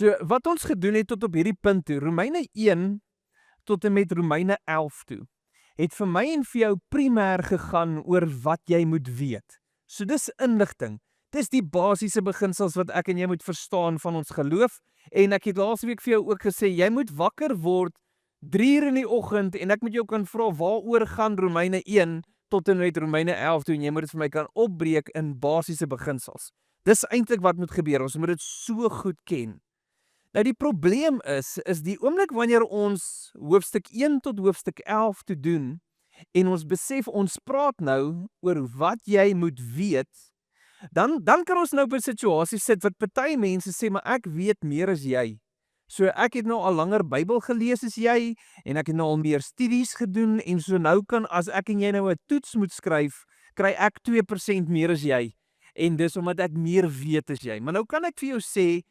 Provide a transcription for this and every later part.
So wat ons gedoen het tot op hierdie punt toe, Romeine 1 tot en met Romeine 11 toe, het vir my en vir jou primêr gegaan oor wat jy moet weet. So dis inligting. Dis die basiese beginsels wat ek en jy moet verstaan van ons geloof. En ek het laasweek vir jou ook gesê, jy moet wakker word 3:00 in die oggend en ek moet jou kan vra waaroor gaan Romeine 1 tot en met Romeine 11 toe en jy moet dit vir my kan opbreek in basiese beginsels. Dis eintlik wat moet gebeur. Ons moet dit so goed ken. Nou die probleem is die oomblik wanneer ons hoofstuk 1 tot hoofstuk 11 te doen en ons besef ons praat nou oor wat jy moet weet, dan kan ons nou op 'n situasie sit wat party mense sê, maar ek weet meer as jy. So ek het nou al langer Bybel gelees as jy en ek het nou al meer studies gedoen en so nou kan as ek en jy nou 'n toets moet skryf, kry ek 2% meer as jy. En dis omdat ek meer weet as jy. Maar nou kan ek vir jou sê,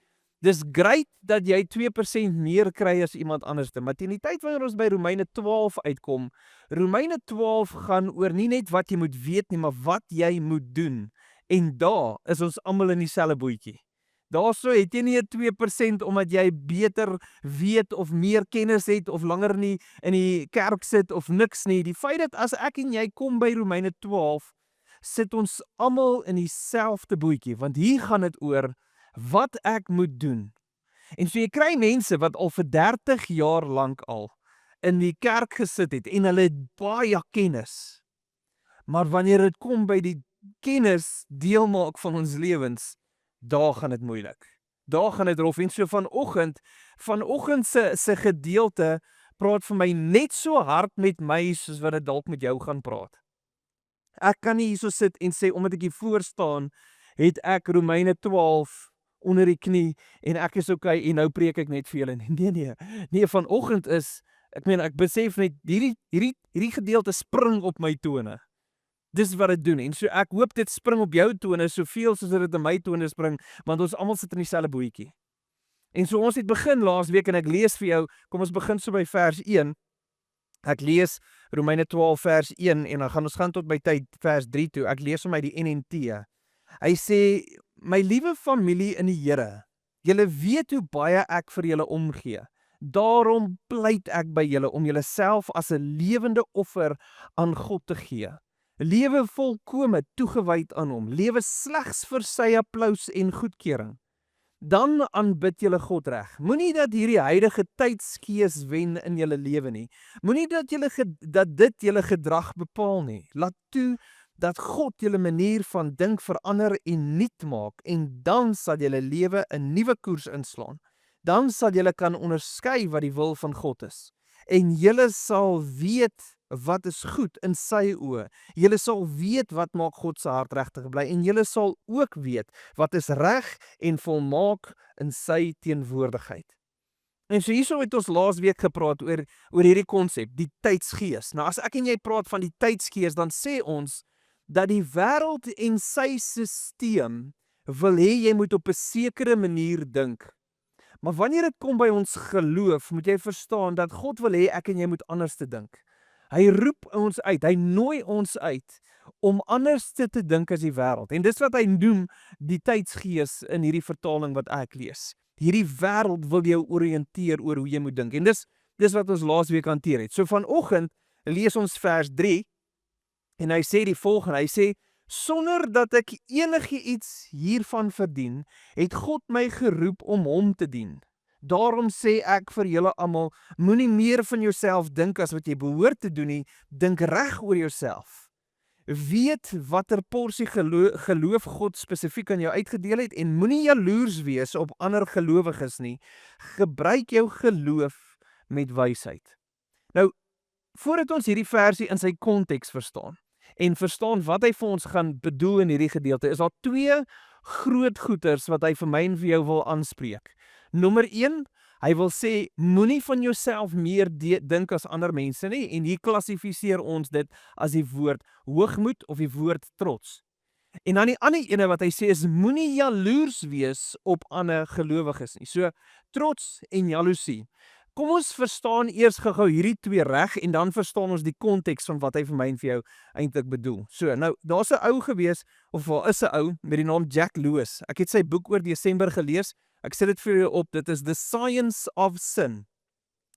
dis great dat jy 2% meer kry as iemand anderste, maar teen die tyd wanneer ons by Romeine 12 uitkom, Romeine 12 gaan oor nie net wat jy moet weet nie, maar wat jy moet doen. En daar is ons almal in dieselfde bootjie. Daarso het jy nie 'n 2% omdat jy beter weet of meer kennis het of langer nie in die kerk sit of niks nie. Die feit dat as ek en jy kom by Romeine 12, sit ons almal in dieselfde bootjie, want hier gaan dit oor wat ek moet doen. En so jy kry mense wat al vir 30 jaar lank al in die kerk gesit het en hulle het baie kennis. Maar wanneer dit kom by die kennis deel maak van ons lewens, daar gaan dit moeilik. Daar gaan dit rof. En so vanoggend se gedeelte praat vir my net so hard met my soos wat dit dalk met jou gaan praat. Ek kan nie hierso sit en sê omdat ek hier voor staan, het ek Romeine 12 onder die knie en ek is okay en nou preek ek net vir julle. Nee, vanoggend ek besef net hierdie gedeelte spring op my tone. Dis wat dit doen en so ek hoop dit spring op jou tone soveel soos dit in my tone spring, want ons almal sit in dieselfde bootjie. En so ons het begin laasweek en ek lees vir jou, kom ons begin so by vers 1. Ek lees Romeine 12 vers 1 en dan gaan ons tot by tyd vers 3 toe. Ek lees vir my die NNT. Hy sê, my liewe familie in die Here, julle weet hoe baie ek vir julle omgee. Daarom pleit ek by julle om julleself as 'n lewende offer aan God te gee. Lewe volkome toegewyd aan hom, lewe slegs vir sy applous en goedkeuring. Dan aanbid julle God reg. Moenie dat hierdie huidige tydsgees wen in julle lewe nie. Moenie dat dit julle gedrag bepaal nie. Laat toe dat God julle manier van dink verander en nuut maak en dan sal julle lewe 'n nuwe koers inslaan. Dan sal julle kan onderskei wat die wil van God is. En julle sal weet wat is goed in sy oë. Julle sal weet wat maak God se hart regtig bly en julle sal ook weet wat is reg en volmaak in sy teenwoordigheid. En so hierso het ons laasweek gepraat oor hierdie konsep, die tydsgees. Nou as ek en jy praat van die tydsgees, dan sê ons dat die wêreld en sy stelsel wil hê jy moet op 'n sekere manier dink. Maar wanneer dit kom by ons geloof, moet jy verstaan dat God wil hê ek en jy moet anders te dink. Hy roep ons uit, hy nooi ons uit om anders te dink as die wêreld. En dis wat hy noem die tydsgees in hierdie vertaling wat ek lees. Hierdie wêreld wil jou oriënteer oor hoe jy moet dink. En dis wat ons laasweek hanteer het. So vanoggend lees ons vers 3 en hy sê die volgende, hy sê, sonder dat ek enigiets hiervan verdien, het God my geroep om hom te dien. Daarom sê ek vir julle almal, moenie meer van jouself dink as wat jy behoort te doen nie, dink reg oor jouself. Weet watter porsie geloof God spesifiek aan jou uitgedeel het en moenie jaloers wees op ander gelowiges nie. Gebruik jou geloof met wysheid. Nou, voordat ons hierdie versie in sy konteks verstaan en verstaan wat hy vir ons gaan bedoel in hierdie gedeelte, is daar 2 groot goeters wat hy vir my en vir jou wil aanspreek. Nommer 1, hy wil sê, moenie van jouself meer dink as ander mense nie, en hier klassifiseer ons dit as die woord hoogmoed of die woord trots. En dan die ander ene wat hy sê is, moenie jaloers wees op ander gelowiges nie. So, trots en jaloesie. Kom ons verstaan eers gou hierdie 2 reg en dan verstaan ons die konteks van wat hy vir my en vir jou eintlik bedoel. So, nou, daar's 'n ou gewees, of daar is 'n ou met die naam Jack Lewis. Ek het sy boek oor Desember gelees. Ek sit dit vir julle op, dit is The Science of Sin.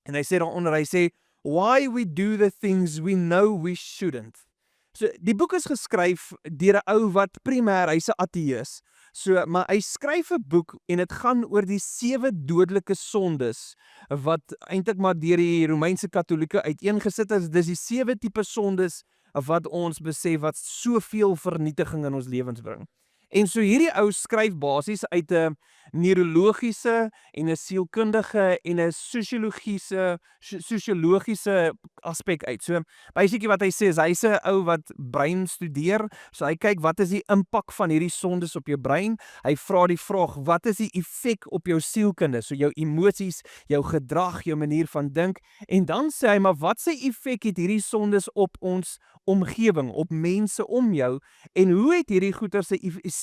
En hy sê daaronder, hy sê, why we do the things we know we shouldn't. So, die boek is geskryf deur 'n ou wat primêr, hy's 'n ateïs. So, maar hy skryf 'n boek en dit gaan oor die 7 dodelike sondes wat eintlik maar deur die Romeinse Katolieke uiteengesit is. Dis die 7 tipe sondes wat ons besef wat soveel vernietiging in ons lewens bring. En so hierdie ou skryf basies uit 'n neurologiese en 'n sielkundige en 'n sosiologiese aspek uit. So basically wat hy sê is hy's 'n ou wat brein studeer. So hy kyk wat is die impak van hierdie sondes op jou brein. Hy vra die vraag wat is die effek op jou sielkunde, so jou emosies, jou gedrag, jou manier van dink. En dan sê hy maar wat se effek het hierdie sondes op ons omgewing, op mense om jou en hoe het hierdie goeie se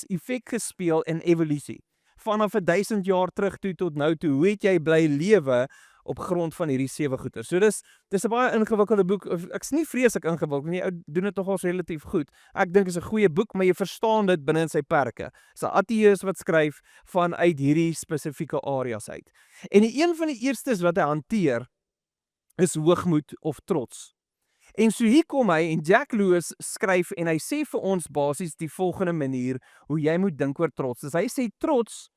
effek gespeel in evolusie? Vanaf 1000 jaar terug toe tot nou toe, hoe het jy bly lewe op grond van hierdie 7 goeie? So dis 'n baie ingewikkelde boek. Ek's nie vreeslik ingewikkeld nie, ou doen dit nogals relatief goed. Ek dink is 'n goeie boek, maar jy verstaan dit binne in sy perke. Dis 'n ateïs wat skryf vanuit hierdie spesifieke areas uit. En een van die eerstes wat hy hanteer is hoogmoed of trots. En so hier kom hy en Jack Lewis skryf en hy sê vir ons basies die volgende manier hoe jy moet dink oor trots. Dus hy sê trots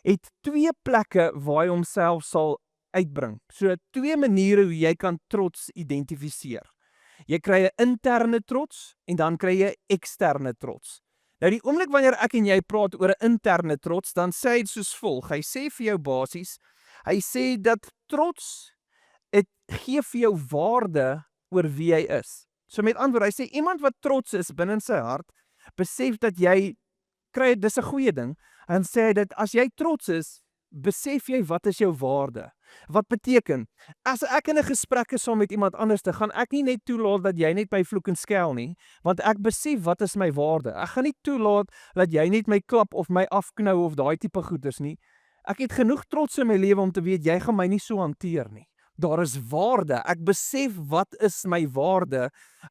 het 2 plekke waar hy homself sal uitbring. So 2 maniere hoe jy kan trots identifiseer. Jy kry 'n interne trots en dan kry jy eksterne trots. Nou die oomblik wanneer ek en jy praat oor 'n interne trots, dan sê hy dit soos volg. Hy sê vir jou basies, hy sê dat trots dit gee vir jou waarde oor wie hy is. So met ander woorde, hy sê iemand wat trots is binne in sy hart, besef dat jy kry, dis 'n goeie ding. En sê hy dat as jy trots is, besef jy wat is jou waarde. Wat beteken, as ek in 'n gesprek is saam met iemand anders, dan gaan ek nie net toelaat dat jy net my vloek en skel nie, want ek besef wat is my waarde. Ek gaan nie toelaat dat jy net my klap of my afknou of daai tipe goeders nie. Ek het genoeg trots in my lewe om te weet jy gaan my nie so hanteer nie. Daar is waarde. Ek besef wat is my waarde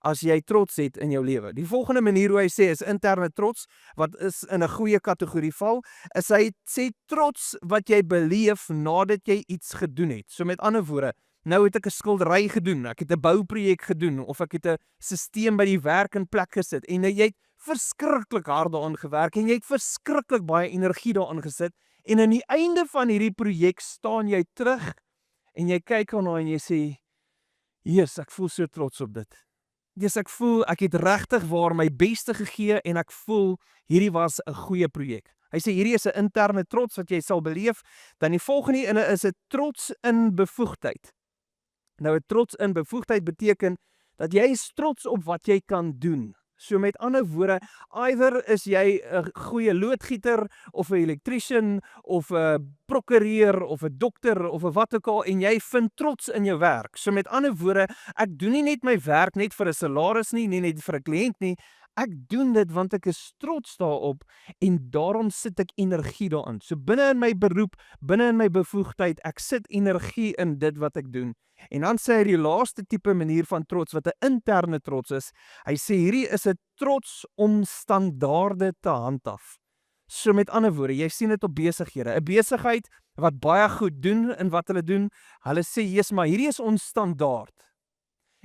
as jy trots het in jou lewe. Die volgende manier hoe hy sê is interne trots, wat is in 'n goeie kategorie val, is hy sê trots wat jy beleef nadat jy iets gedoen het. So met ander woorde, nou het ek 'n skildery gedoen, ek het 'n bouprojek gedoen of ek het 'n stelsel by die werk in plek gesit en jy het verskriklik hard daaraan gewerk en jy het verskriklik baie energie daarin gesit en aan die einde van hierdie projek staan jy terug en jy kyk daarna en jy sê, "Jesus, ek voel so trots op dit. Jesus, ek voel ek het regtig waar my beste gegee en ek voel hierdie was 'n goeie projek." Hy sê hierdie is 'n interne trots wat jy sal beleef. Dan die volgende ene is 'n trots in bevoegdheid. Nou 'n trots in bevoegdheid beteken dat jy is trots op wat jy kan doen. So met ander woorde, either is jy 'n goeie loodgieter of 'n elektriesien of 'n prokureur of 'n dokter of 'n wat ook al en jy vind trots in jou werk. So met ander woorde, ek doen nie net my werk net vir 'n salaris nie, nie net vir 'n kliënt nie. Ek doen dit want ek is trots daarop en daarom sit ek energie daarin. So binne in my beroep, binne in my bevoegdheid, ek sit energie in dit wat ek doen. En dan sê hy die laaste tipe manier van trots wat 'n interne trots is. Hy sê hierdie is 'n trots om standaarde te handhaaf. So met ander woorde, jy sien dit op besighede. 'n Besigheid wat baie goed doen in wat hulle doen, hulle sê, "Jesus, maar hierdie is ons standaard."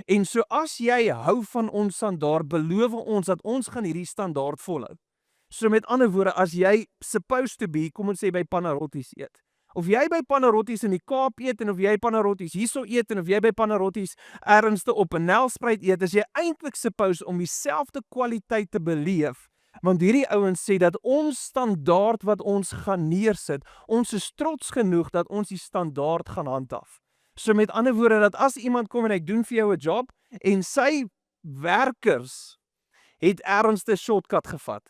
En so as jy hou van ons standaard, beloof ons dat ons gaan hierdie standaard volhou. So met ander woorde, as jy supposed to be, kom ons sê by Panarottis eet. Of jy by Panarottis in die Kaap eet en of jy Panarottis hierso eet en of jy by Panarottis ernstig op 'n Nelspruit eet, is jy eintlik supposed om dieselfde kwaliteit te beleef. Want hierdie ouens sê dat ons standaard wat ons gaan neersit, ons is trots genoeg dat ons die standaard gaan handhaaf. So met ander woorde, dat as iemand kom en hy doen vir jou 'n job en sy werkers het ernstig 'n shortcut gevat.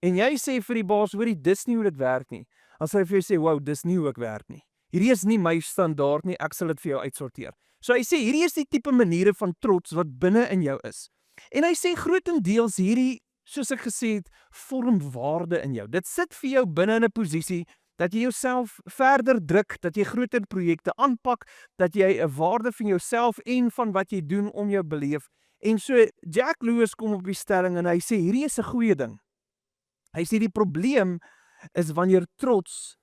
En jy sê vir die baas, hoorie, dis nie hoe dit werk nie. Dan sê hy vir jou sê, "Wow, dis nie hoe ek werk nie. Hierdie is nie my standaard nie, ek sal dit vir jou uitsorteer." So hy sê hierdie is die tipe maniere van trots wat binne in jou is. En hy sê grootendeels hierdie, soos ek gesê het, vorm waarde in jou. Dit sit vir jou binne in 'n posisie dat jy jouself verder druk, dat jy groter projekte aanpak, dat jy 'n waarde van jouself en van wat jy doen om jou beleef. En so Jack Lewis kom op die stelling en hy sê hierdie is 'n goeie ding. Hy sê die probleem is wanneer trots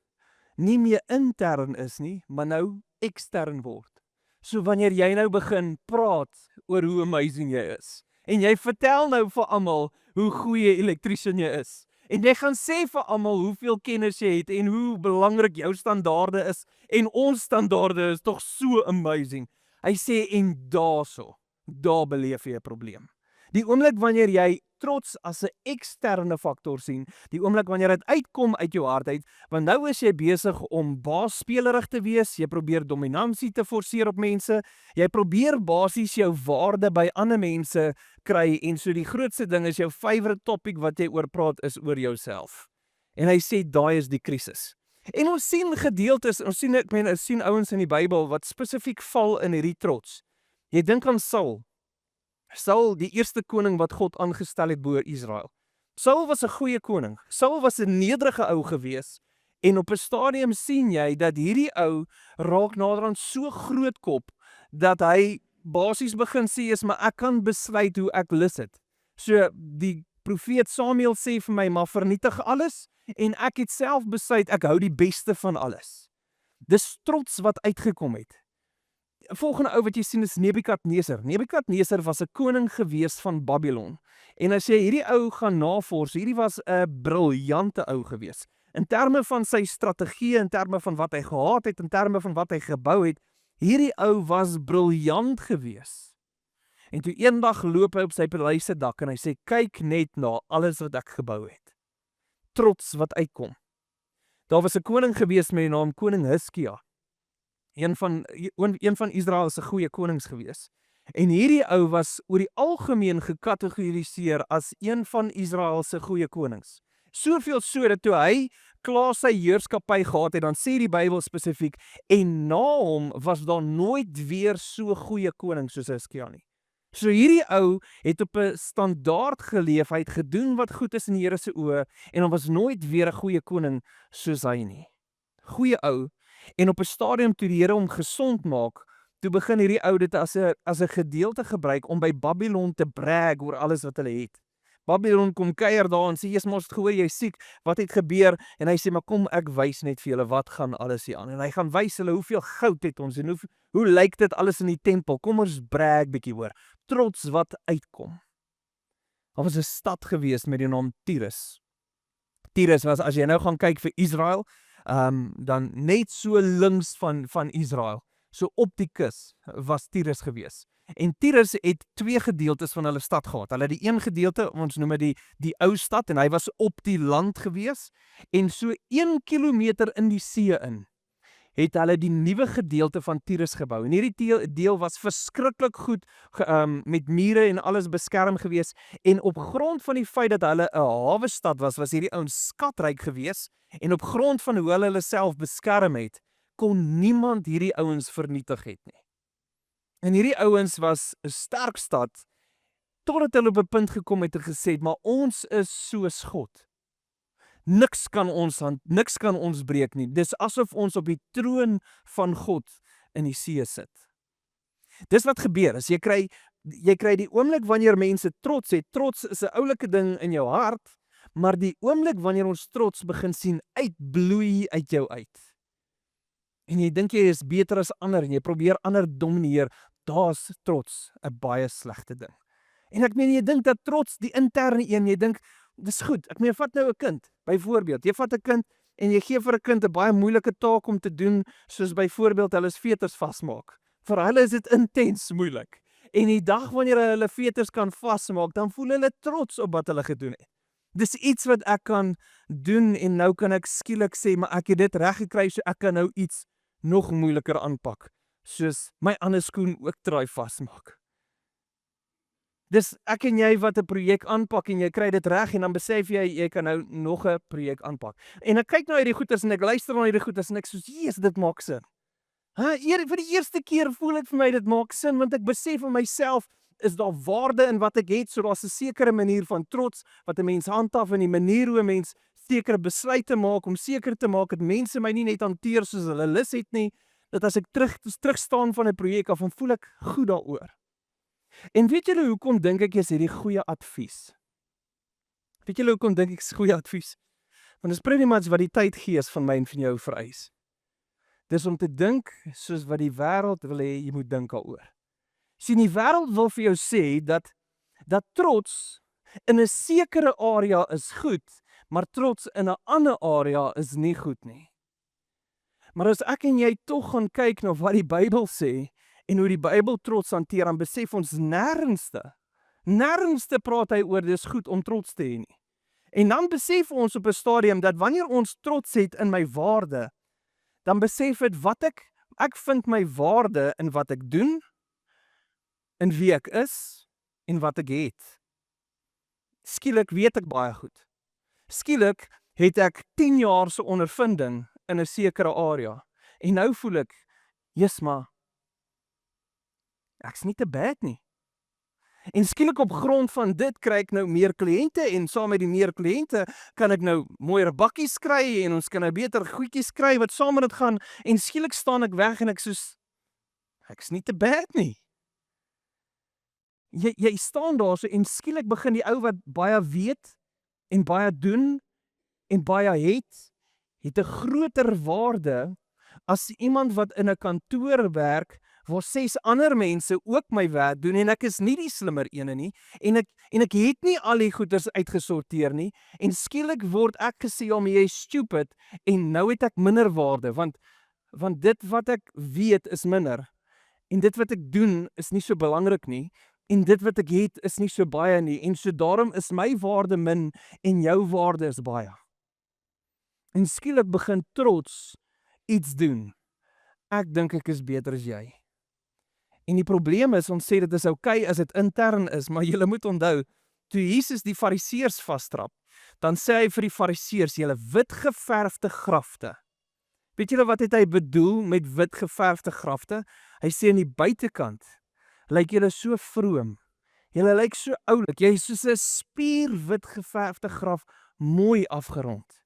nie meer intern is nie, maar nou ekstern word. So wanneer jy nou begin praat oor hoe amazing jy is, en jy vertel nou vir almal hoe goeie elektriesien jy is, en jy gaan sê vir almal hoeveel kennis jy het en hoe belangrik jou standaarde is en ons standaarde is tog so amazing. Hy sê en daar beleef jy 'n probleem. Die oomblik wanneer jy trots as 'n eksterne faktor sien, die oomblik wanneer dit uitkom uit jou hart uit, want nou is jy besig om baasspelerig te wees, jy probeer dominansie te forceer op mense, jy probeer basies jou waarde by ander mense kry en so die grootste ding is jou favourite topic wat jy oor praat is oor jouself. En hy sê daai is die krisis. En ons sien gedeeltes, ons sien ouens in die Bybel wat spesifiek val in hierdie trots. Jy dink aan Saul. Saul, die eerste koning wat God aangestel het bo Israel. Saul was 'n goeie koning. Saul was 'n nederige ou gewees en op 'n stadium sien jy dat hierdie ou raak naderhand so grootkop dat hy basies begin sê is maar ek kan besluit hoe ek lus het. So die profeet Samuel sê vir my maar vernietig alles en ek het self besluit ek hou die beste van alles. Dis trots wat uitgekom het. Volgende ou wat jy sien is Nebukadneser. Nebukadneser was 'n koning gewees van Babylon. En as jy hierdie ou gaan navors, hierdie was 'n briljante ou gewees. In terme van sy strategie, in terme van wat hy gehad het, in terme van wat hy gebou het, hierdie ou was briljant gewees. En toe eendag loop hy op sy paleis se dak en hy sê kyk net na alles wat ek gebou het. Trots wat uitkom. Daar was 'n koning gewees met die naam koning Hiskia. Een van Israel se goeie konings gewees. En hierdie ou was oor die algemeen gekategoriseer as een van Israel se goeie konings. Soveel so dat toe hy klaar sy heerskappy gehad het, dan sê die Bybel spesifiek, en na hom was daar nooit weer so goeie koning soos Hiskia nie. So hierdie ou het op 'n standaard geleef, hy het gedoen wat goed is in die Here se oë, en daar was nooit weer 'n goeie koning soos hy nie. Goeie ou. En op 'n stadium toe die Here hom gesond maak, toe begin hierdie ou dit as 'n gedeelte gebruik om by Babylon te brag oor alles wat hulle het. Babylon kom kuier daar en sê, "Jy's mos gehoor jy siek, wat het gebeur?" En hy sê, "Maar kom ek wys net vir julle wat gaan alles hier aan." En hy gaan wys hulle hoeveel goud het ons en hoe lyk dit alles in die tempel. Kom ons brag bietjie hoor. Trots wat uitkom. Daar was 'n stad gewees met die naam Tyrus. Tyrus was, as jy nou gaan kyk vir Israel, dan net so links van Israel, so op die kus was Tyrus gewees. En Tyrus het twee gedeeltes van hulle stad gehad. Hulle het die een gedeelte, ons noem dit die ou stad, en hy was op die land gewees, en so 1 kilometer in die see in, het hulle die nuwe gedeelte van Tyrus gebou. En hierdie deel was verskriklik goed met mure en alles beskerm gewees, en op grond van die feit dat hulle 'n hawe stad was hierdie ouens skatryk gewees, en op grond van hoe hulle self beskerm het, kon niemand hierdie ouens vernietig het nie. En hierdie ouens was 'n sterk stad, totdat hulle op 'n punt gekom het en gesê, maar ons is soos God. Niks kan ons breek nie. Dis asof ons op die troon van God in die see sit. Dis wat gebeur, as jy kry die oomblik wanneer mense trots het. Trots is 'n oulike ding in jou hart, maar die oomblik wanneer ons trots begin sien uitbloei uit jou uit. En jy dink jy is beter as ander en jy probeer ander domineer, daar's trots 'n baie slegte ding. En ek meen jy dink dat trots die interne een, jy dink dis goed. Ek meen vat nou 'n kind, byvoorbeeld. Jy vat 'n kind en jy gee vir 'n kind 'n baie moeilike taak om te doen, soos byvoorbeeld hulle veters vasmaak. Vir hulle is dit intens moeilik. En die dag wanneer hulle veters kan vasmaak, dan voel hulle trots op wat hulle gedoen het. Dis iets wat ek kan doen en nou kan ek skielik sê, maar ek het dit reg gekry, so ek kan nou iets nog moeiliker aanpak, soos my ander skoen ook draai vasmaak. Dis ek en jy wat 'n projek aanpak en jy kry dit reg en dan besef jy kan nou nog 'n projek aanpak. En ek kyk na hierdie goeters en ek luister na hierdie goeters en ek soos, "Jesus, dit maak sin." Vir die eerste keer voel dit vir my dit maak sin, want ek besef van myself is daar waarde in wat ek het, so daar's 'n sekere manier van trots wat 'n mens handhaaf in die manier hoe 'n mens sekere besluite maak om seker te maak dat mense my nie net hanteer soos hulle lus het nie, dat as ek terugstaan van 'n projek af, dan voel ek goed daaroor. En weet julle hoekom dink ek is hierdie goeie advies? Weet julle hoekom dink ek is goeie advies? Want dis pretty much wat die tydgees van my en van jou vereis. Dis om te dink soos wat die wêreld wil hê jy moet dink daaroor. Sien, die wêreld wil vir jou sê dat trots in 'n sekere area is goed, maar trots in 'n ander area is nie goed nie. Maar as ek en jy tog gaan kyk na wat die Bybel sê en hoe die Bybel trots hanteer, dan besef ons nêrensste praat hy oor dis goed om trots te hê nie. En dan besef ons op 'n stadium dat wanneer ons trots het in my waarde, dan besef dit wat ek vind my waarde in wat ek doen, in wie ek is en wat ek het. Skielik weet ek baie goed. Skielik het ek 10 jaar se ondervinding in 'n sekere area. En nou voel ek, "Jesus, maar ek's nie te bad nie." En skielik op grond van dit kry ek nou meer kliënte en saam met die meer kliënte kan ek nou mooier bakkies kry en ons kan nou beter goedjies kry wat saam met dit gaan en skielik staan ek weg en ek's nie te bad nie. Jy staan daar so en skielik begin die ou wat baie weet en baie doen en baie het 'n groter waarde as iemand wat in 'n kantoor werk waar 6 ander mense ook my werk doen en ek is nie die slimmer ene nie en ek het nie al die goeders uitgesorteer nie en skielik word ek gesê jy is stupid en nou het ek minder waarde want dit wat ek weet is minder en dit wat ek doen is nie so belangrik nie en dit wat ek het is nie so baie nie en so daarom is my waarde min en jou waarde is baie. En skielik begin trots iets doen. Ek dink ek is beter as jy. En die probleem is, ons sê dit is okay as dit intern is, maar julle moet onthou, toe Jesus die fariseërs vasstrap, dan sê hy vir die fariseërs, julle wit geverfde grafte. Weet julle wat het hy bedoel met wit geverfde grafte? Hy sê aan die buitekant, lyk julle so vroom, julle lyk so oulik, jy is soos 'n spierwit geverfde graf, mooi afgerond.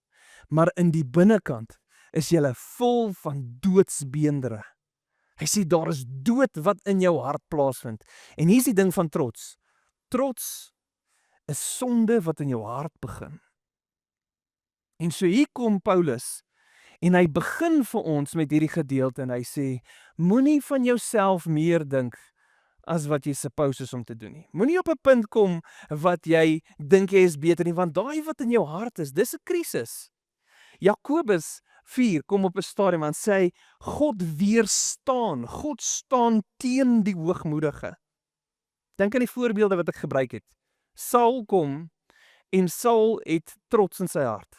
Maar in die binnekant is julle vol van doodsbeendere. Hy sê daar is dood wat in jou hart plaasvind. En hier is die ding van trots. Trots is sonde wat in jou hart begin. En so hier kom Paulus en hy begin vir ons met hierdie gedeelte en hy sê, moenie van jouself meer dink as wat jy suppose is om te doen nie. Moenie op 'n punt kom wat jy dink jy is beter nie, want daai wat in jou hart is, dis 'n krisis. Jakobus 4 kom op 'n stadium en sê God weerstaan, God staan teen die hoogmoedige. Dink aan die voorbeelde wat ek gebruik het. Saul kom en Saul het trots in sy hart.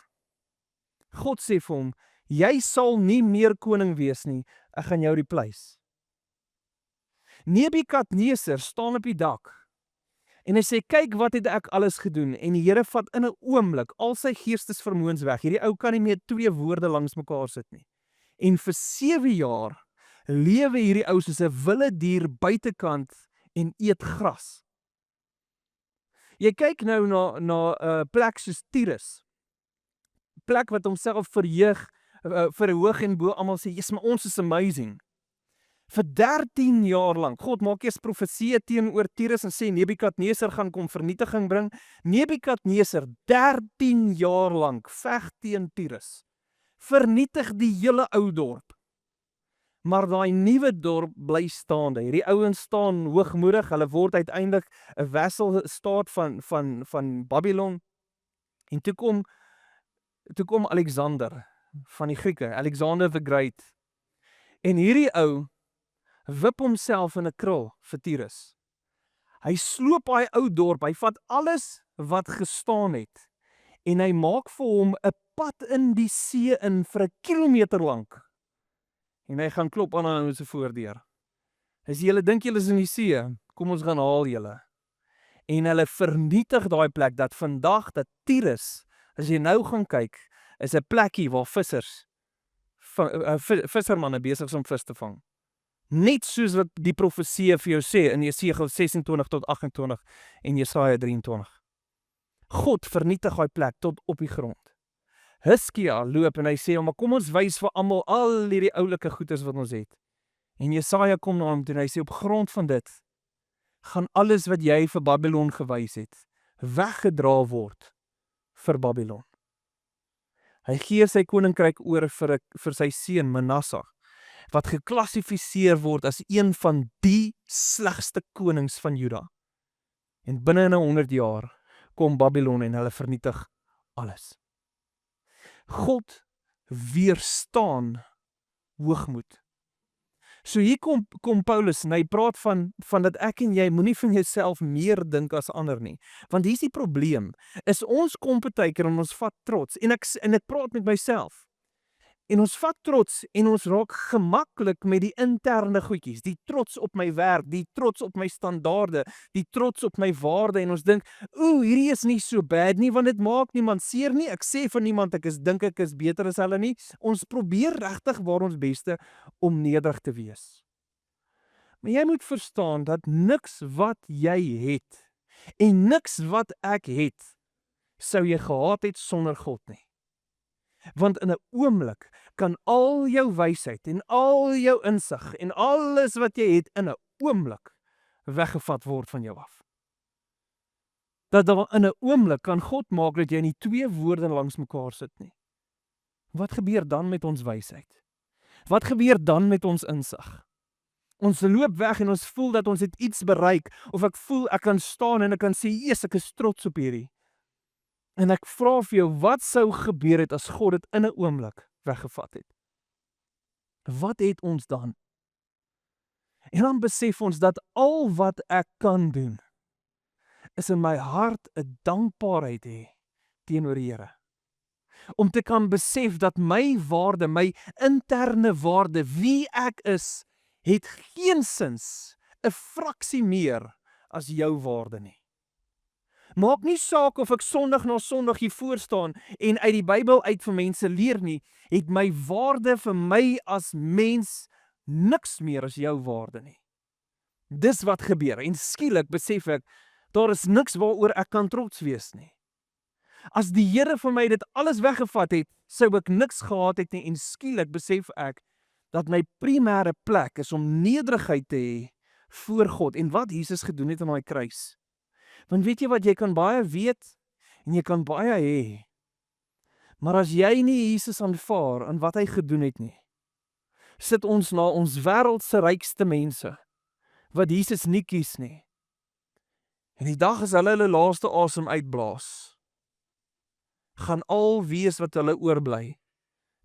God sê vir hom, jy sal nie meer koning wees nie, ek gaan jou replace. Nebukadneser staan op die dak en hy sê, kyk wat het ek alles gedoen en die Here vat in 'n oomblik al sy geestesvermoëns weg. Hierdie ou kan nie meer 2 woorde langs mekaar sit nie. En vir 7 jaar lewe hierdie ou soos 'n wilde dier buitekant en eet gras. Jy kyk nou na 'n plek soos Tyrus. Plek wat homself verhoog en bo almal sê, "Jesus, maar ons is amazing." Vir 13 jaar lank, God maak eers profeseë teenoor Tyrus en sê Nebukadneser gaan kom vernietiging bring. Nebukadneser 13 jaar lank veg teen Tyrus. Vernietig die hele ou dorp. Maar daai nuwe dorp bly staande. Hierdie ouens staan hoogmoedig, hulle word uiteindelik 'n vassalstaat van Babylon. En toe kom Alexander van die Grieke, Alexander the Great. En hierdie ou wip homself in 'n krul vir Tyrus. Hy sloop daai ou dorp, hy vat alles wat gestaan het en hy maak vir hom 'n pad in die see in vir 'n kilometer lank. En hy gaan klop aan hulle se voordeur. Hy sê, julle dink julle is in die see, kom ons gaan haal julle. En hulle vernietig daai plek dat vandag dat Tyrus, as jy nou gaan kyk, is 'n plekkie waar vissermanne besig is om vis te vang. Net soos wat die profeseë vir jou sê in Jesegiel 26 tot 28 en Jesaja 23. God vernietig daai plek tot op die grond. Hizkia loop en hy sê, maar kom ons wys vir almal al hierdie oulike goeders wat ons het. En Jesaja kom na hom toe en hy sê, op grond van dit, gaan alles wat jy vir Babylon gewys het, weggedra word vir Babylon. Hy gee sy koninkryk oor vir sy seun Manasseh, wat geklassifiseer word as een van die slegste konings van Juda. En binne in 100 jaar kom Babylon en hulle vernietig alles. God weerstaan hoogmoed. So hier kom Paulus en hy praat van dat ek en jy moenie van jouself meer dink as ander nie. Want hier is die probleem, is ons kom partykeer en ons vat trots, en ek praat met myself. En ons vat trots en ons raak gemaklik met die interne goedjies, die trots op my werk, die trots op my standaarde, die trots op my waarde, en ons dink, hierdie is nie so bad nie, want dit maak niemand seer nie, ek sê van niemand dink ek is beter as hulle nie. Ons probeer regtig waar ons beste om nederig te wees. Maar jy moet verstaan dat niks wat jy het, en niks wat ek het, sou jy gehad het sonder God nie. Want in 'n oomblik kan al jou wysheid en al jou insig en alles wat jy het in 'n oomblik weggevat word van jou af. Dat daar in 'n oomblik kan God maak dat jy nie twee woorde langs mekaar sit nie. Wat gebeur dan met ons wysheid? Wat gebeur dan met ons insig? Ons loop weg en ons voel dat ons het iets bereik, of ek voel ek kan staan en ek kan sê, "Jesus, ek is trots op hierdie." En ek vra vir jou, wat sou gebeur het as God dit in 'n oomblik weggevat het? Wat het ons dan? En dan besef ons dat al wat ek kan doen, is in my hart 'n dankbaarheid hê teenoor die Here. Om te kan besef dat my waarde, my interne waarde, wie ek is, het geensins 'n fraksie meer as jou waarde nie. Maak nie saak of ek Sondag na Sondag hier voor staan en uit die Bybel uit vir mense leer nie, het my waarde vir my as mens niks meer as jou waarde nie. Dis wat gebeur, en skielik besef ek, daar is niks waaroor ek kan trots wees nie. As die Here vir my dit alles weggevat het, sou ek niks gehad het nie, en skielik besef ek, dat my primêre plek is om nederigheid te hê voor God, en wat Jesus gedoen het aan daai kruis. Want weet jy wat, jy kan baie weet, en jy kan baie hê, maar as jy nie Jesus aanvaar aan wat hy gedoen het nie, sit ons na ons wêreld se rykste mense, wat Jesus nie kies nie. En die dag as hulle laaste asem uitblaas, gaan al wees wat hulle oorbly,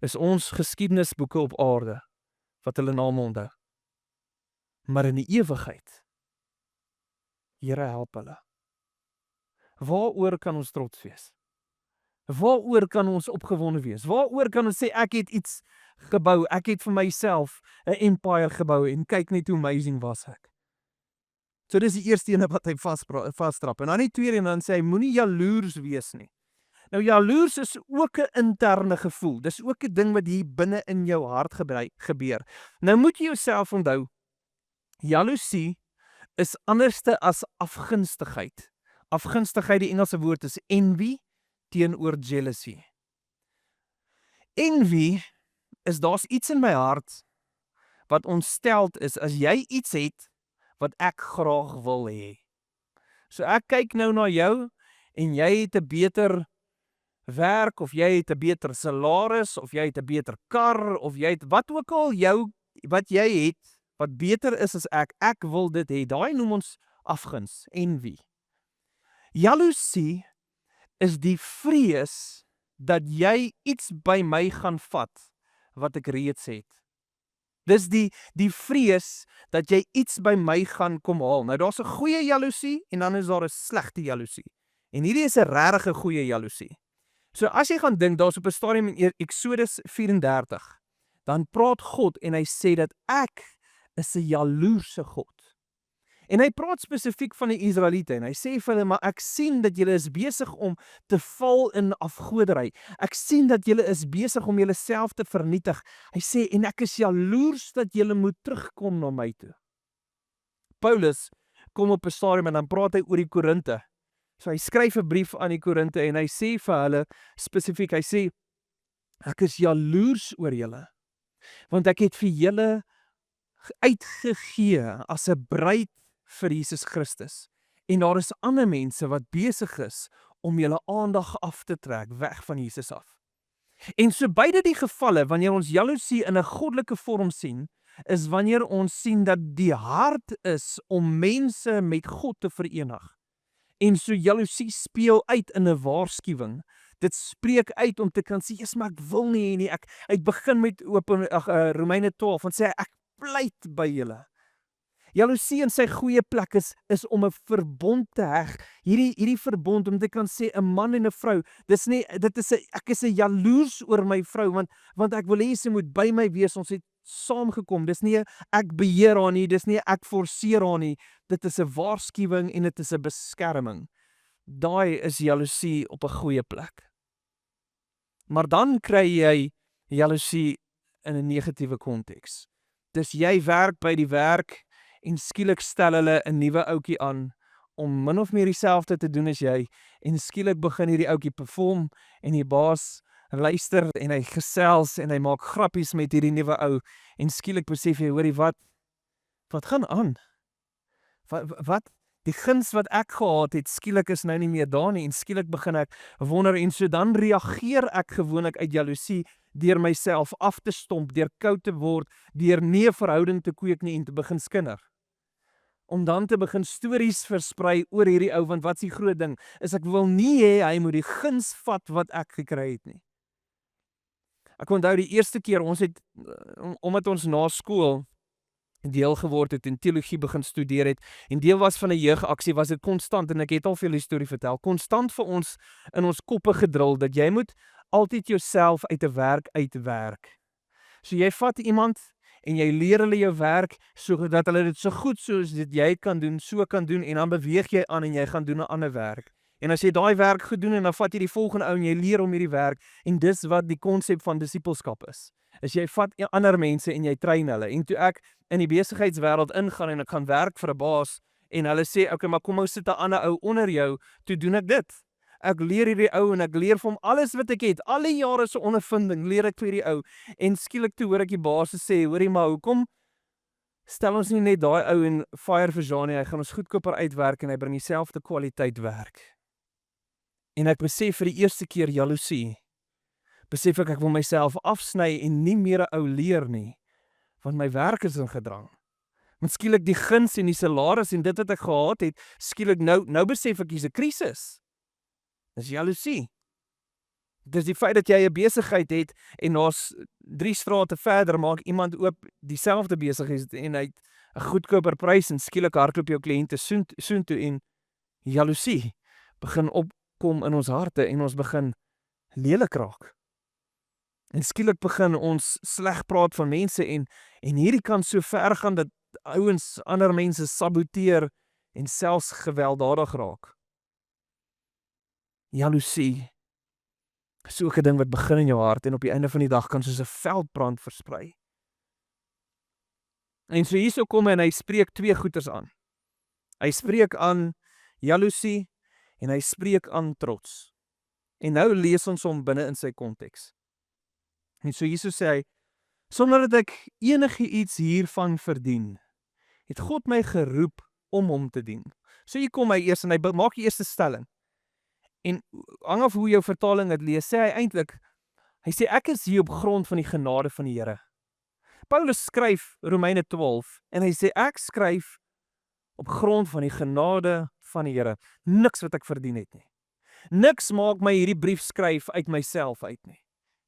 is ons geskiedenisboeke op aarde, wat hulle name onthou. Maar in die ewigheid, Here help hulle. Waaroor kan ons trots wees? Waaroor kan ons opgewonde wees? Waaroor kan ons sê, ek het iets gebou, ek het vir myself 'n empire gebou, en kyk net hoe amazing was ek. So dis die eerste ene wat hy vastrap. En dan die tweede, en dan sê hy, moenie jaloers wees nie. Nou jaloers is ook 'n interne gevoel. Dis ook 'n ding wat hier binne in jou hart gebeur. Nou moet jy jouself onthou, jaloesie is anderste as afgunstigheid. Afgunstigheid, die Engelse woord is envy teenoor jealousy. Envy is daar's iets in my hart wat ontsteld is as jy iets het wat ek graag wil hê. So ek kyk nou na jou en jy het 'n beter werk, of jy het 'n beter salaris, of jy het 'n beter kar, of jy het wat ook al wat jy het wat beter is as ek wil dit hê. Daai noem ons afguns, envy. Jaloesie is die vrees dat jy iets by my gaan vat wat ek reeds het. Dis die vrees dat jy iets by my gaan kom haal. Nou daar's 'n goeie jaloesie en dan is daar 'n slegte jaloesie. En hierdie is 'n regtig goeie jaloesie. So as jy gaan dink, daar's op 'n stadium in Eksodus 34, dan praat God en hy sê dat ek is 'n jaloerse God. En hy praat spesifiek van die Israeliete en hy sê vir hulle, maar ek sien dat julle is besig om te val in afgoderry. Ek sien dat julle is besig om julleself te vernietig. Hy sê, en ek is jaloers dat julle moet terugkom na my toe. Paulus kom op 'n stadium en dan praat hy oor die Korinte. So hy skryf 'n brief aan die Korinte en hy sê vir hulle spesifiek, hy sê, ek is jaloers oor julle, want ek het vir julle uitgegee as 'n bruid vir Jesus Christus. En daar is ander mense wat besig is om julle aandag af te trek weg van Jesus af. En so beide die gevalle, wanneer ons jaloesie in 'n goddelike vorm sien, is wanneer ons sien dat die hart is om mense met God te verenig. En so jaloesie speel uit in 'n waarskuwing. Dit spreek uit om te kan sê, "Jesus, maar ek wil nie hê nie." Hy begin met Romeine 12 en sê hy, "Ek pleit by julle." Jaloesie in sy goeie plek is om 'n verbond te heg. Hierdie verbond om te kan sê 'n man en 'n vrou, ek is 'n jaloers oor my vrou want ek wil hê sy moet by my wees. Ons het saamgekom. Dis nie 'n ek beheer haar nie, dis nie 'n ek forceer haar nie. Dit is 'n waarskuwing en dit is 'n beskerming. Daai is jaloesie op 'n goeie plek. Maar dan kry jy jaloesie in 'n negatiewe konteks. Dis jy werk by die werk en skielik stel hulle 'n nuwe ouetjie aan om min of meer dieselfde te doen as jy en skielik begin hierdie ouetjie perform en die baas luister en hy gesels en hy maak grappies met hierdie nuwe ou en skielik besef jy, hoorie, wat gaan aan? Wat die guns wat ek gehad het, skielik is nou nie meer daar nie en skielik begin ek wonder en so dan reageer ek gewoonlik uit jaloesie deur myself af te stomp, deur koud te word, deur nie 'n verhouding te kweek nie en te begin skinder. Om dan te begin stories versprei oor hierdie ou, want wat is die groot ding, is ek wil nie hê hy moet die guns vat wat ek gekry het nie. Ek onthou die eerste keer, ons het, omdat ons na skool deel geword het en teologie begin studeer het, en deel was van 'n jeugaksie, was dit konstant, en ek het al vir julle die storie vertel, konstant vir ons in ons koppe gedrul, dat jy moet altyd jouself uit 'n werk uitwerk. So jy vat iemand, en jy leer hulle jou werk, sodat hulle dit so goed soos dit jy kan doen, en dan beweeg jy aan en jy gaan doen 'n ander werk. En as jy daai werk goed doen, en dan vat jy die volgende ou en jy leer om hierdie werk, en dis wat die konsep van disippelskap is jy vat ander mense en jy train hulle. En toe ek in die besigheidswêreld ingaan en ek gaan werk vir 'n baas, en hulle sê, okay, maar kom ons sit 'n ander ou onder jou, toe doen ek dit. Ek leer hierdie ou en ek leer vir hom alles wat ek het, alle jare se ondervinding leer ek vir hierdie ou, en skielik toe hoor ek die baas sê, hoorie maar, hoekom stel ons nie net daai ou en fire vir Janie, hy gaan ons goedkoper uitwerk en hy bring dieselfde kwaliteit werk. En ek besef vir die eerste keer jaloesie, besef ek wil myself afsny en nie meer 'n ou leer nie, want my werk is in gedrang. Want skielik die guns en die salaris en dit wat ek gehad het, skielik nou besef ek hier's 'n krisis. Dis jaloesie. Dis die feit dat jy 'n besigheid het en daar's 3 strate verder maak iemand oop dieselfde besigheid en hy het 'n goedkoper prys en skielik hardloop jou kliënte soontoe en jaloesie begin opkom in ons harte en ons begin lelik raak. En skielik begin ons sleg praat van mense en hierdie kan so ver gaan dat ouens ander mense saboteer en selfs gewelddadig raak. Jaloesie is ook 'n ding wat begin in jou hart en op die einde van die dag kan soos 'n veldbrand versprei. En so hierso kom hy en hy spreek 2 goeters aan. Hy spreek aan jaloesie en hy spreek aan trots. En nou lees ons hom binne in sy konteks. En so hierso sê hy, sonder dat ek enigiets hiervan verdien, het God my geroep om hom te dien. So hier kom hy eers en hy maak die eerste stelling. En hang af hoe jou vertaling dit lees, sê hy eintlik, hy sê ek is hier op grond van die genade van die Here. Paulus skryf Romeine 12 en hy sê ek skryf op grond van die genade van die Here. Niks wat ek verdien het nie. Niks maak my hierdie brief skryf uit myself uit nie.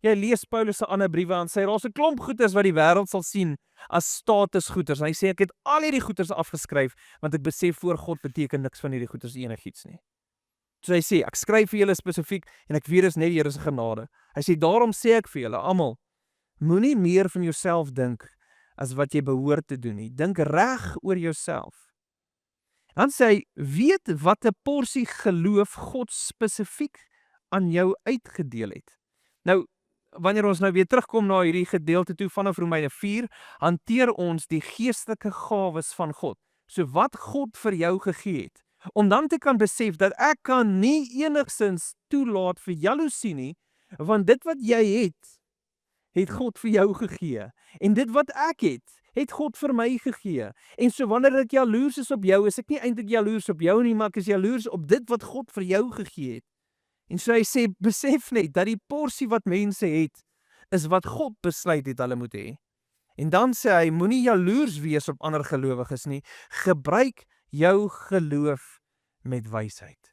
Jy lees Paulus se ander briewe en sê daar's 'n klomp goeders wat die wêreld sal sien as statusgoeders. Hy sê ek het al hierdie goeders afgeskryf want ek besef voor God beteken niks van hierdie goeders enigiets nie. So hy sê, ek skryf vir julle spesifiek en ek weet dis net die Here se genade. Hy sê, daarom sê ek vir julle almal, moenie meer van jouself dink as wat jy behoort te doen nie. Dink reg oor jouself. Dan sê hy, weet wat 'n porsie geloof God spesifiek aan jou uitgedeel het. Nou, wanneer ons nou weer terugkom na hierdie gedeelte toe vanaf Romeine 4, hanteer ons die geestelike gawes van God. So wat God vir jou gegee het. Om dan te kan besef dat ek kan nie enigsins toelaat vir jaloesie nie, want dit wat jy het God vir jou gegee. En dit wat ek het God vir my gegee. En so wanneer ek jaloers is op jou, is ek nie eintlik jaloers op jou nie, maar ek is jaloers op dit wat God vir jou gegee het. En so hy sê, besef net dat die porsie wat mense het, is wat God besluit het hulle moet hê. En dan sê hy, moenie jaloers wees op ander gelowiges nie, gebruik jou geloof met wysheid.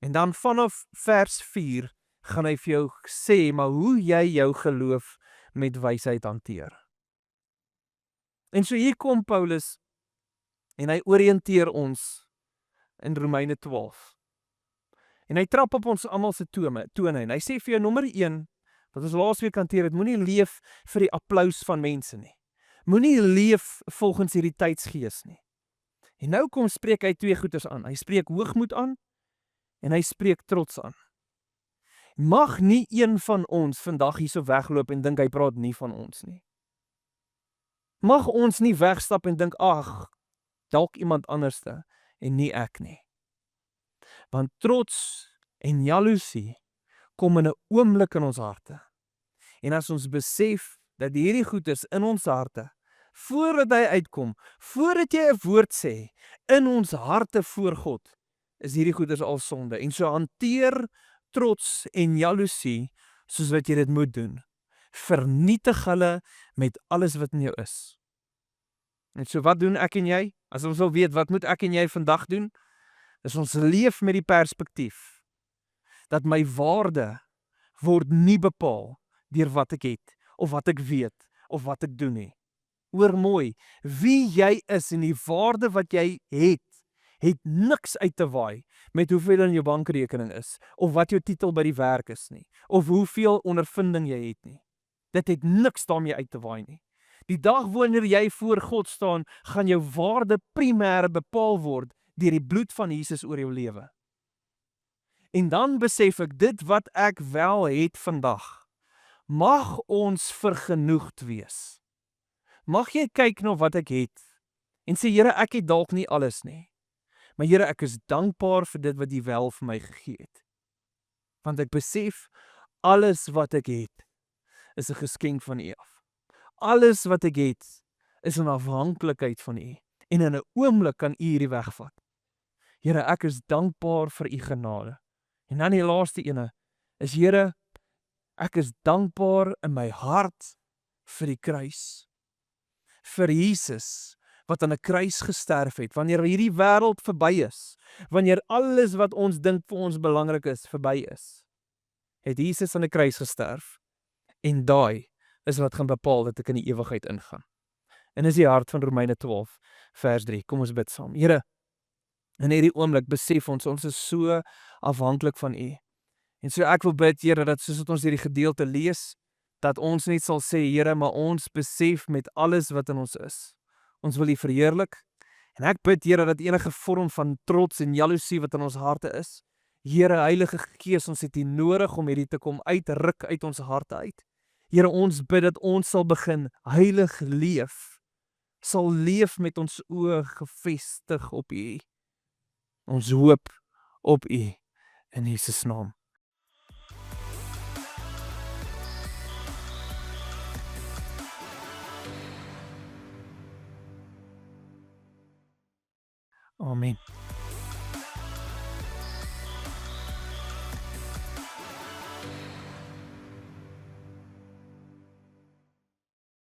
En dan vanaf vers 4 gaan hy vir jou sê, maar hoe jy jou geloof met wysheid hanteer. En so hier kom Paulus en hy oriënteer ons in Romeine 12. En hy trap op ons almal se tone en hy sê vir jou nommer 1, wat ons laasweek hanteer het, moenie leef vir die applous van mense nie. Moenie leef volgens hierdie tydsgees nie. En nou spreek hy 2 goeters aan. Hy spreek hoogmoed aan en hy spreek trots aan. Mag nie een van ons vandag hierso wegloop en dink hy praat nie van ons nie. Mag ons nie wegstap en dink, ag, dalk iemand anderste en nie ek nie. Want trots en jaloesie kom in 'n oomblik in ons harte. En as ons besef dat hierdie goeders in ons harte, voordat hy uitkom, voordat jy 'n woord sê, in ons harte voor God, is hierdie goeders al sonde. En so hanteer trots en jaloesie soos wat jy dit moet doen. Vernietig hulle met alles wat in jou is. En so wat doen ek en jy? As ons wil weet, wat moet ek en jy vandag doen? Dis ons leef met die perspektief dat my waarde word nie bepaal deur wat ek het, of wat ek weet, of wat ek doen nie. Hoor mooi, wie jy is en die waarde wat jy het niks uit te waai met hoeveel in jou bankrekening is, of wat jou titel by die werk is nie, of hoeveel ondervinding jy het nie. Dit het niks daarmee uit te waai nie. Die dag wanneer jy voor God staan, gaan jou waarde primêr bepaal word deur die bloed van Jesus oor jou lewe. En dan besef ek, dit wat ek wel het vandag, mag ons vergenoegd wees. Mag jy kyk na wat ek het en sê, Here, ek het dalk nie alles nie. Maar Here, ek is dankbaar vir dit wat U wel vir my gegee het. Want ek besef, alles wat ek het, is 'n geskenk van U af. Alles wat ek het, is 'n afhanklikheid van U. En in 'n oomblik kan U hierdie wegvat. Here, ek is dankbaar vir U genade. En dan die laaste ene is, Here, ek is dankbaar in my hart vir die kruis. Vir Jesus, wat aan 'n kruis gesterf het, wanneer hierdie wêreld verby is, wanneer alles wat ons dink vir ons belangrik is, verby is, het Jesus aan 'n kruis gesterf, en daai is wat gaan bepaal dat ek in die ewigheid ingaan. En is die hart van Romeine 12, vers 3, kom ons bid saam. Here, in hierdie oomblik besef ons is so afhanklik van U, en so ek wil bid, Here, dat soos wat ons hierdie gedeelte lees, dat ons net sal sê, Here, maar ons besef met alles wat in ons is. Ons wil U verheerlik, en ek bid, Here, dat enige vorm van trots en jaloesie wat in ons harte is, Here, Heilige Gees, ons het U nodig om hierdie te kom uitruk uit ons harte uit. Here, ons bid dat ons sal begin heilig leef, sal leef met ons oë gefestig op U. Ons hoop op U, in Jesus naam. Amen.